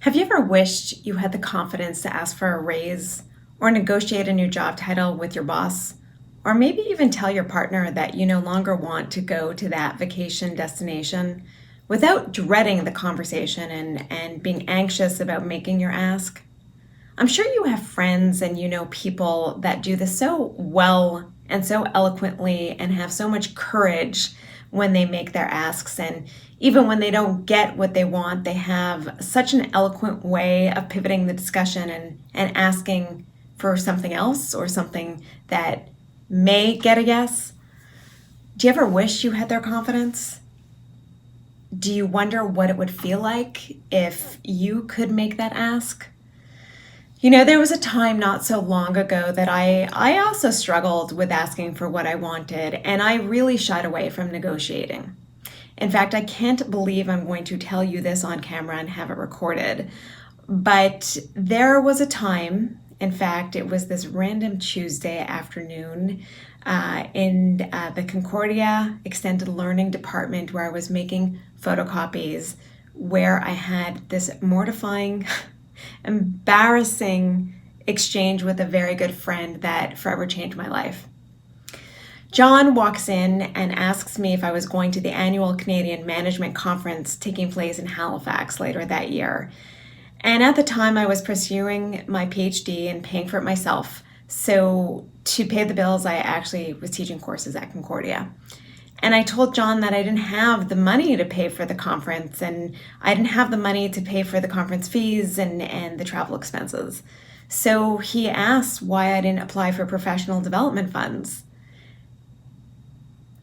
Have you ever wished you had the confidence to ask for a raise or negotiate a new job title with your boss? Or maybe even tell your partner that you no longer want to go to that vacation destination without dreading the conversation and being anxious about making your ask? I'm sure you have friends and you know people that do this so well and so eloquently and have so much courage when they make their asks. And even when they don't get what they want, they have such an eloquent way of pivoting the discussion and asking for something else or something that may get a yes. Do you ever wish you had their confidence? Do you wonder what it would feel like if you could make that ask? You know, there was a time not so long ago that I also struggled with asking for what I wanted, and I really shied away from negotiating. In fact, I can't believe I'm going to tell you this on camera and have it recorded, but there was a time, in fact, it was this random Tuesday afternoon in the Concordia Extended Learning Department where I was making photocopies, where I had this mortifying embarrassing exchange with a very good friend that forever changed my life. John walks in and asks me if I was going to the annual Canadian Management Conference taking place in Halifax later that year. And at the time I was pursuing my PhD and paying for it myself. So to pay the bills, I actually was teaching courses at Concordia. And I told John that I didn't have the money to pay for the conference, and I didn't have the money to pay for the conference fees and the travel expenses. So he asked why I didn't apply for professional development funds.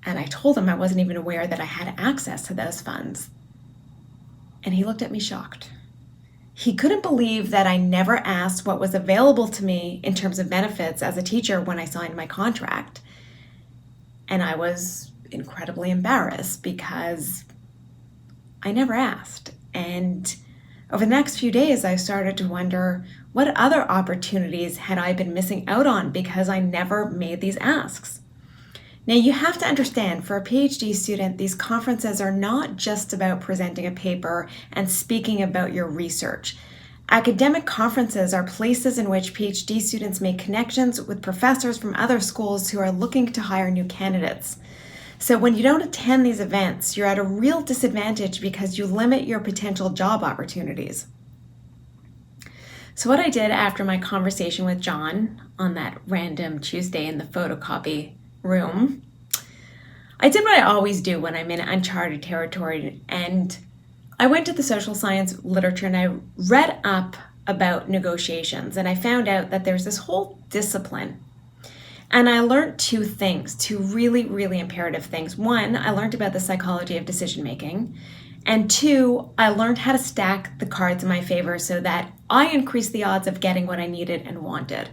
And I told him I wasn't even aware that I had access to those funds. And he looked at me shocked. He couldn't believe that I never asked what was available to me in terms of benefits as a teacher when I signed my contract. And I was incredibly embarrassed because I never asked. And over the next few days, I started to wonder what other opportunities had I been missing out on because I never made these asks. Now, you have to understand, for a PhD student, these conferences are not just about presenting a paper and speaking about your research. Academic conferences are places in which PhD students make connections with professors from other schools who are looking to hire new candidates. So when you don't attend these events, you're at a real disadvantage because you limit your potential job opportunities. So what I did after my conversation with John on that random Tuesday in the photocopy room, I did what I always do when I'm in uncharted territory, and I went to the social science literature and I read up about negotiations, and I found out that there's this whole discipline. And I learned two things, two really, really imperative things. One, I learned about the psychology of decision making. And two, I learned how to stack the cards in my favor so that I increased the odds of getting what I needed and wanted.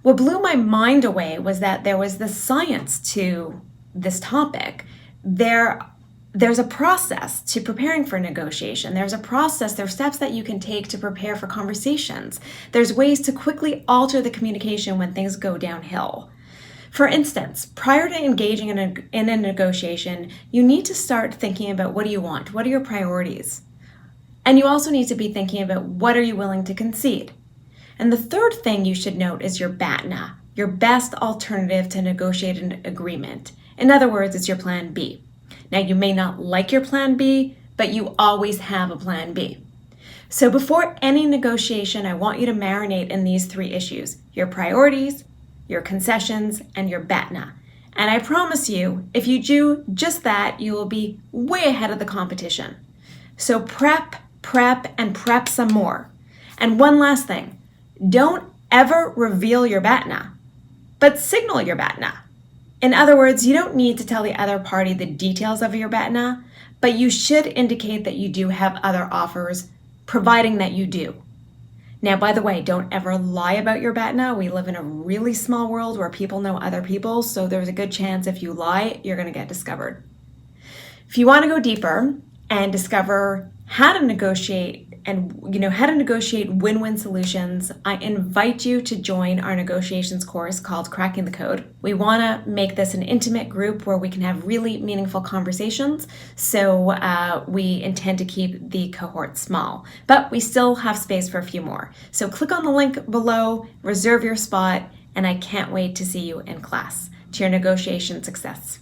What blew my mind away was that there was this science to this topic. There's a process to preparing for negotiation. There's a process, there's steps that you can take to prepare for conversations. There's ways to quickly alter the communication when things go downhill. For instance, prior to engaging in a negotiation, you need to start thinking about what do you want? What are your priorities? And you also need to be thinking about what are you willing to concede? And the third thing you should note is your BATNA, your best alternative to negotiate an agreement. In other words, it's your plan B. Now, you may not like your plan B, but you always have a plan B. So before any negotiation, I want you to marinate in these three issues: your priorities, your concessions, and your BATNA. And I promise you, if you do just that, you will be way ahead of the competition. So prep, and prep some more. And one last thing, don't ever reveal your BATNA, but signal your BATNA. In other words, you don't need to tell the other party the details of your BATNA, but you should indicate that you do have other offers, providing that you do. Now, by the way, don't ever lie about your BATNA. We live in a really small world where people know other people, so there's a good chance if you lie, you're going to get discovered. If you want to go deeper and discover how to negotiate how to negotiate win-win solutions, I invite you to join our negotiations course called Cracking the Code. We want to make this an intimate group where we can have really meaningful conversations. So we intend to keep the cohort small, but we still have space for a few more. So click on the link below, reserve your spot, and I can't wait to see you in class. To your negotiation success.